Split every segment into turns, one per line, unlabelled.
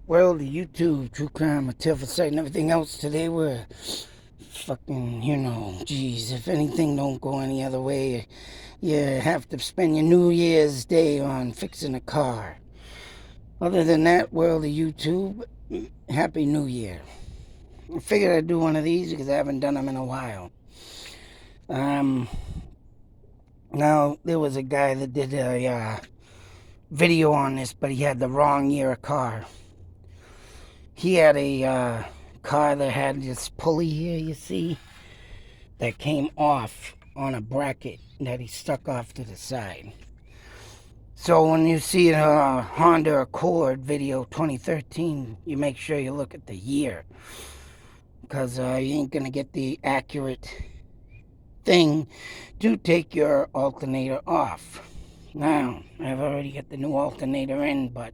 Well, the YouTube, true crime, a tale for sight, and everything else. Today we're fucking, geez, if anything don't go any other way, you have to spend your New Year's Day on fixing a car. Other than that, world of YouTube, Happy New Year. I figured I'd do one of these because I haven't done them in a while. Um, Now, there was a guy that did a video on this, but he had the wrong year of car. He had a car that had this pulley here, you see, that came off on a bracket that he stuck off to the side. So when you see a Honda Accord video 2013, you make sure you look at the year, because you ain't going to get the accurate thing to take your alternator off. Now, I've already got the new alternator in, but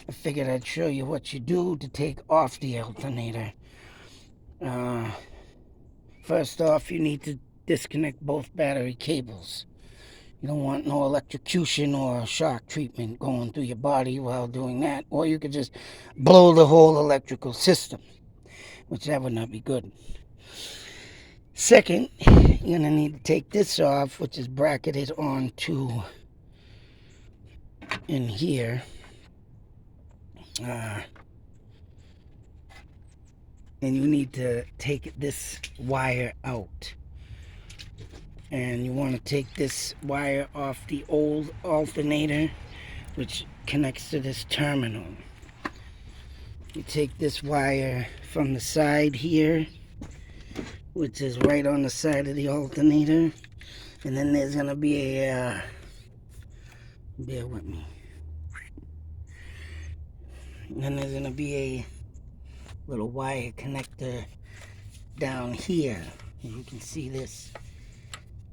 I figured I'd show you what you do to take off the alternator. First off, you need to disconnect both battery cables. You don't want no electrocution or shock treatment going through your body while doing that, or you could just blow the whole electrical system, which that would not be good. Second, you're going to need to take this off, which is bracketed onto in here. And you need to take this wire out. And you want to take this wire off the old alternator, which connects to this terminal. You take this wire from the side here, which is right on the side of the alternator, and then there's going to be a, bear with me, and then there's going to be a little wire connector down here. And you can see this.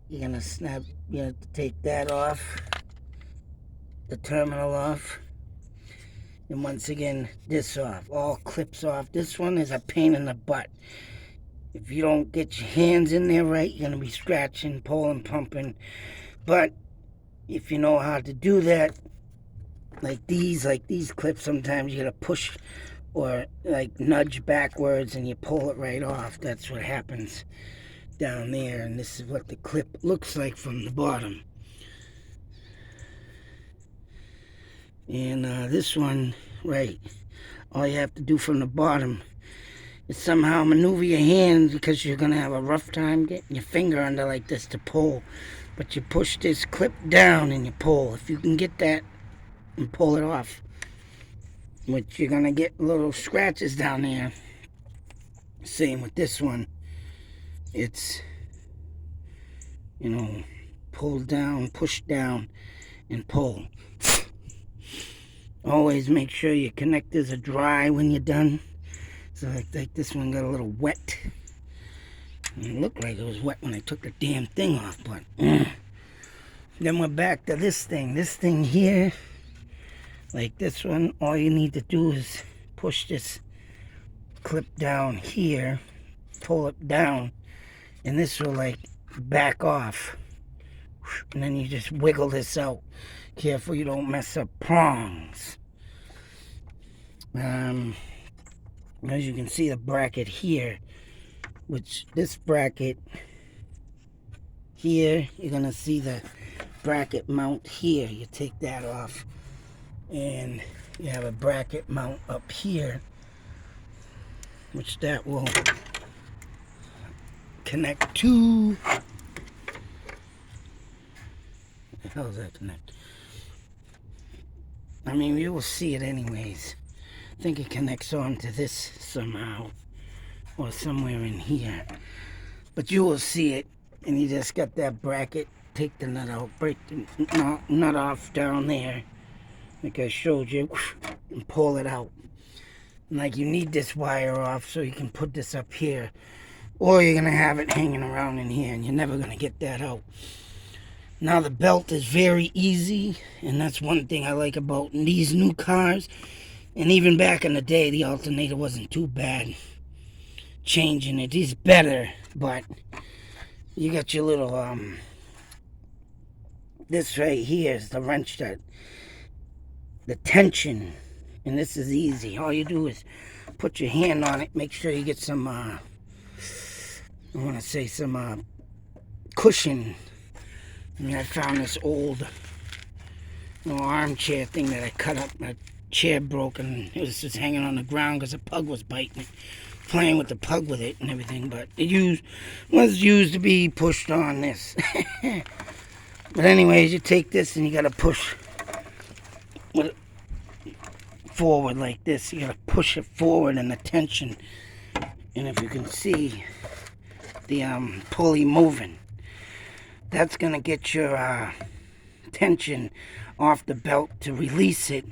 You're going to you have to take that off, the terminal off, and once again, this off, all clips off. This one is a pain in the butt. If you don't get your hands in there right, you're going to be scratching, pulling, pumping. But if you know how to do that, like these clips, sometimes you got to push or like nudge backwards and you pull it right off. That's what happens down there. And this is what the clip looks like from the bottom. And this one, right, all you have to do from the bottom is somehow maneuver your hands, because you're going to have a rough time getting your finger under like this to pull. But you push this clip down and you pull. If you can get that and pull it off, which you're going to get little scratches down there. Same with this one. It's, pull down, push down, and pull. Always make sure your connectors are dry when you're done. So like this one got a little wet. It looked like it was wet when I took the damn thing off, but then we're back to this thing. This thing here, like this one, all you need to do is push this clip down here, pull it down, and this will like back off. And then you just wiggle this out. Careful you don't mess up prongs. As you can see, the bracket here, which this bracket here, you're gonna see the bracket mount here. You take that off and you have a bracket mount up here, which that will connect to, how does that connect? I mean, you will see it anyways. I think it connects on to this somehow, or somewhere in here. But you will see it, and you just got that bracket. Take the nut out, break the nut off down there, like I showed you, and pull it out. And like you need this wire off so you can put this up here, or you're gonna have it hanging around in here, and you're never gonna get that out. Now the belt is very easy, and that's one thing I like about these new cars. And even back in the day, the alternator wasn't too bad. Changing it is better, but you got your little, this right here is the wrench that, the tension And this is easy. All you do is put your hand on it. Make sure you get some, I want to say some cushion. I mean, I found this old armchair thing that I cut up. My chair broke and it was just hanging on the ground because a pug was biting it. Playing with the pug with it and everything. But it was used to be pushed on this. But anyways, you take this and you got to push with forward like this. You got to push it forward and the tension. And if you can see the pulley moving, that's going to get your tension off the belt to release it,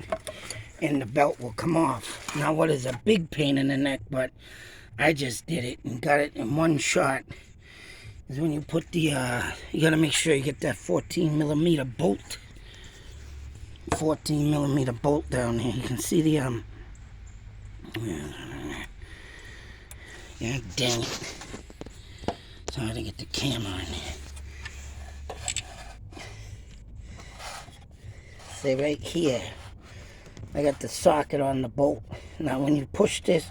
and the belt will come off. Now, what is a big pain in the neck, but I just did it and got it in one shot, is when you put the, you got to make sure you get that 14mm bolt. 14mm bolt down here. You can see the, yeah, dang it. It's hard to get the camera in there. See right here, I got the socket on the bolt. Now when you push this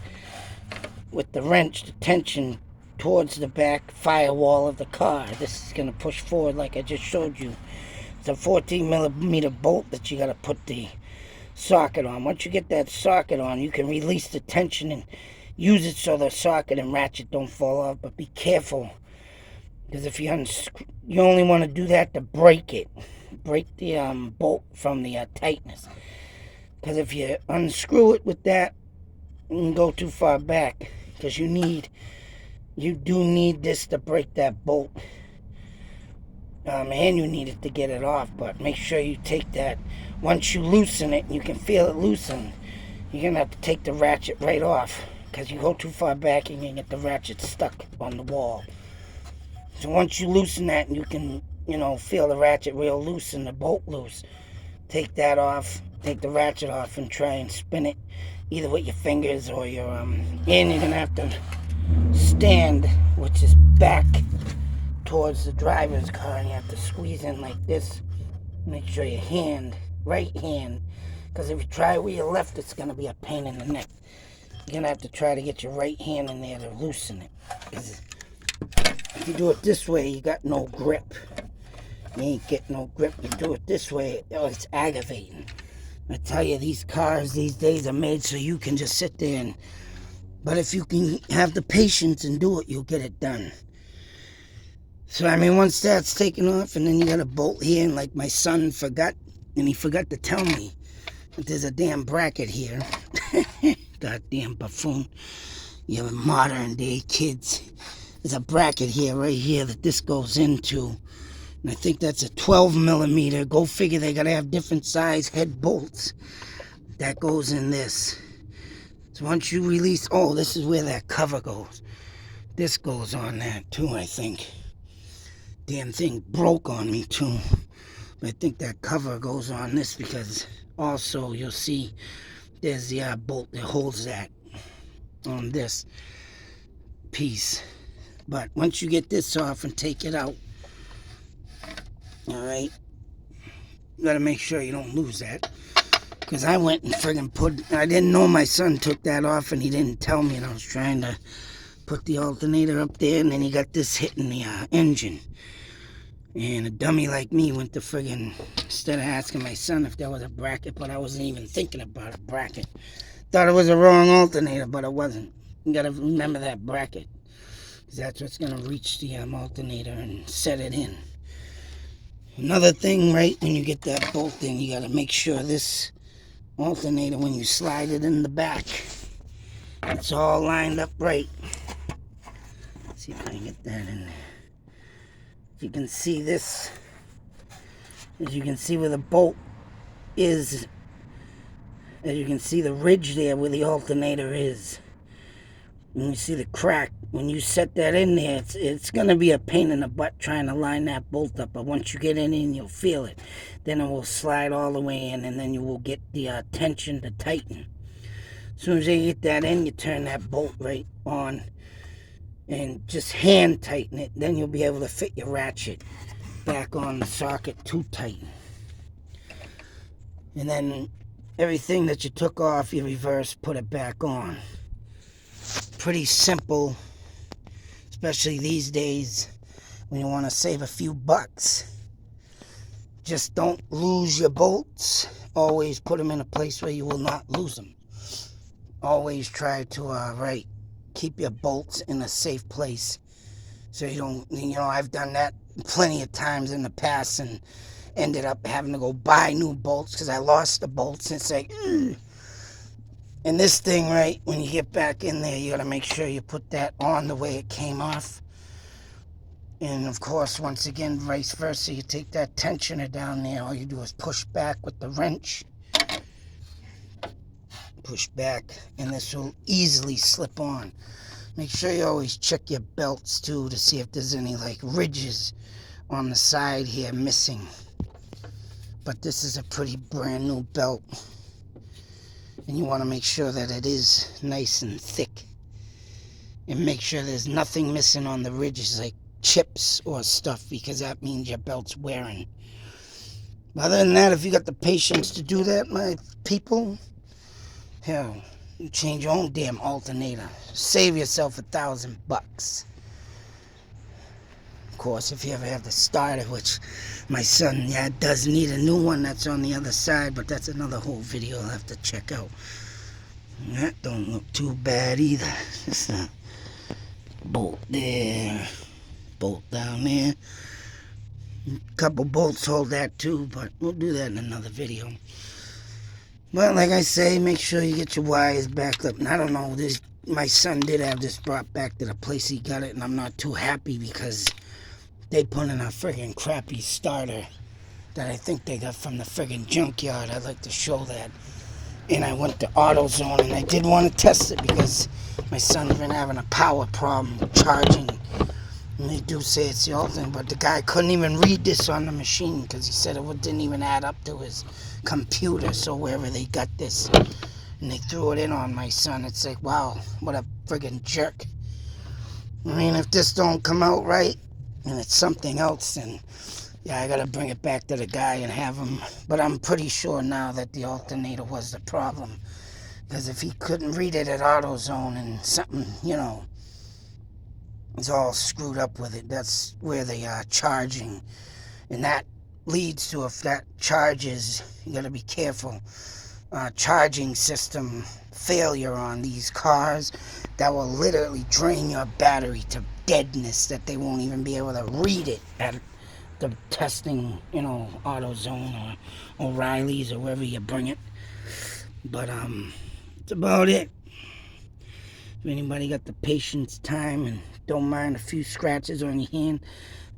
with the wrench, the tension towards the back firewall of the car, this is going to push forward like I just showed you. It's a 14mm bolt that you got to put the socket on. Once you get that socket on, you can release the tension and use it so the socket and ratchet don't fall off. But be careful, because if you only want to do that to break it. Break the bolt from the tightness. Because if you unscrew it with that, you can go too far back. Because you do need this to break that bolt. And you need it to get it off. But make sure you take that. Once you loosen it, you can feel it loosen. You're going to have to take the ratchet right off. Because you go too far back and you get the ratchet stuck on the wall. So once you loosen that, you can, feel the ratchet real loose and the bolt loose. Take that off, take the ratchet off and try and spin it either with your fingers or your, and you're going to have to stand, which is back towards the driver's car, and you have to squeeze in like this. Make sure your right hand, because if you try with your left, it's going to be a pain in the neck. You're going to have to try to get your right hand in there to loosen it. Because if you do it this way, you got no grip. You ain't getting no grip. You do it this way, it's aggravating. I tell you, these cars these days are made so you can just sit there and... But if you can have the patience and do it, you'll get it done. So, once that's taken off, and then you got a bolt here, and like my son forgot, and he forgot to tell me that there's a damn bracket here. Goddamn buffoon. You modern day kids. There's a bracket here, right here, that this goes into. And I think that's a 12mm. Go figure, they gotta have different size head bolts. That goes in this. So once you release, this is where that cover goes. This goes on that too, I think. Damn thing broke on me too. But I think that cover goes on this because also you'll see there's the bolt that holds that on this piece. But once you get this off and take it out, alright, you gotta make sure you don't lose that. Because I went and friggin' I didn't know my son took that off and he didn't tell me, and I was trying to put the alternator up there, and then he got this hitting the engine. And a dummy like me went to friggin', instead of asking my son if there was a bracket, but I wasn't even thinking about a bracket. Thought it was a wrong alternator, but it wasn't. You gotta remember that bracket. Because that's what's gonna reach the alternator and set it in. Another thing, right, when you get that bolt in, you gotta make sure this alternator, when you slide it in the back, it's all lined up right. Let's see if I can get that in there. You can see this, as you can see where the bolt is, as you can see the ridge there where the alternator is. And you see the crack. When you set that in there, it's going to be a pain in the butt trying to line that bolt up. But once you get in and you'll feel it, then it will slide all the way in, and then you will get the tension to tighten. As soon as you get that in, you turn that bolt right on and just hand tighten it. Then you'll be able to fit your ratchet back on the socket to tighten. And then everything that you took off, you reverse, put it back on. Pretty simple, especially these days when you want to save a few bucks. Just don't lose your bolts. Always put them in a place where you will not lose them. Always try to keep your bolts in a safe place so you don't, I've done that plenty of times in the past and ended up having to go buy new bolts because I lost the bolts. It's like, and this thing, right, when you get back in there, you got to make sure you put that on the way it came off. And of course, once again, vice versa, you take that tensioner down there, all you do is push back with the wrench. Push back, and this will easily slip on. Make sure you always check your belts too to see if there's any like ridges on the side here missing. But this is a pretty brand new belt, and you want to make sure that it is nice and thick, and make sure there's nothing missing on the ridges like chips or stuff, because that means your belt's wearing. Other than that, if you got the patience to do that, my people, hell, you change your own damn alternator. Save yourself $1,000. Of course, if you ever have the starter, which my son, does need a new one that's on the other side, but that's another whole video I'll have to check out. That don't look too bad either. Just a bolt there, bolt down there. A couple bolts hold that too, but we'll do that in another video. But like I say, make sure you get your wires backed up. And I don't know, my son did have this brought back to the place he got it, and I'm not too happy because they put in a friggin' crappy starter that I think they got from the friggin' junkyard. I'd like to show that. And I went to AutoZone, and I did want to test it because my son's been having a power problem charging. And they do say it's the old thing, but the guy couldn't even read this on the machine because he said it didn't even add up to his computer. So wherever they got this, and they threw it in on my son, it's like, wow, what a friggin' jerk. I mean, if this don't come out right and it's something else, then yeah, I gotta bring it back to the guy and have him. But I'm pretty sure now that the alternator was the problem, because if he couldn't read it at AutoZone and something, it's all screwed up with it, that's where they are charging. And that leads to, if that charges, you gotta be careful, charging system failure on these cars that will literally drain your battery to deadness, that they won't even be able to read it at the testing, AutoZone or O'Reilly's or wherever you bring it. But that's about it. If anybody got the patience, time, and don't mind a few scratches on your hand,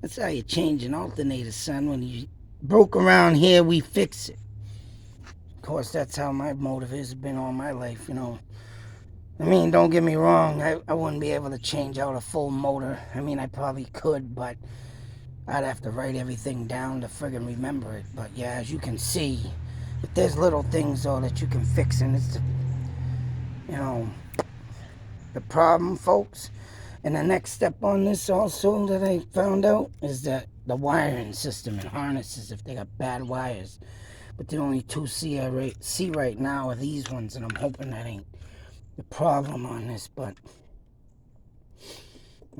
that's how you change an alternator, son. When you broke around here, we fix it. Of course, that's how my motive has been all my life, I mean, don't get me wrong, I wouldn't be able to change out a full motor. I mean, I probably could, but I'd have to write everything down to friggin' remember it. But yeah, as you can see, if there's little things, though, that you can fix, and it's, the problem, folks. And the next step on this also that I found out is that the wiring system and harnesses, if they got bad wires. But the only two see right now are these ones, and I'm hoping that ain't the problem on this. But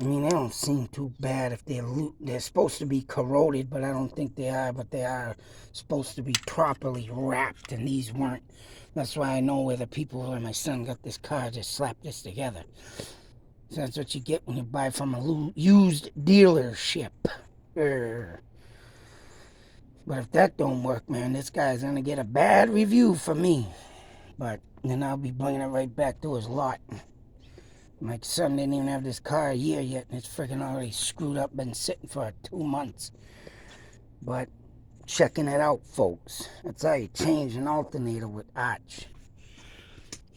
I mean, they don't seem too bad. If they're supposed to be corroded, but I don't think they are. But they are supposed to be properly wrapped, and these weren't. That's why I know where the people where my son got this car just slapped this together. So that's what you get when you buy from a used dealership. But if that don't work, man, this guy's gonna get a bad review from me. But then I'll be bringing it right back to his lot. My son didn't even have this car a year yet, and it's freaking already screwed up, been sitting for 2 months. But checking it out, folks. That's how you change an alternator with Arch.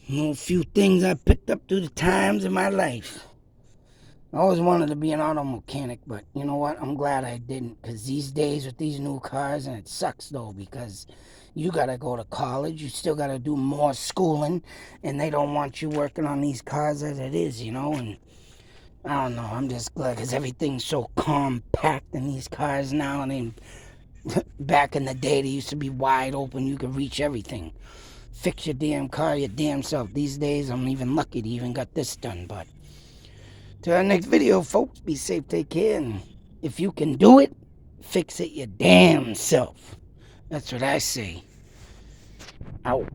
A few things I picked up through the times in my life. I always wanted to be an auto mechanic, but you know what? I'm glad I didn't, because these days with these new cars, and it sucks though, because you gotta go to college, you still gotta do more schooling, and they don't want you working on these cars as it is, and I don't know, I'm just glad, because everything's so compact in these cars now, and then back in the day, they used to be wide open, you could reach everything. fix your damn car your damn self. These days, I'm even lucky to even got this done. But till our next video, folks, be safe, take care, and if you can do it, fix it your damn self. That's what I say. Out.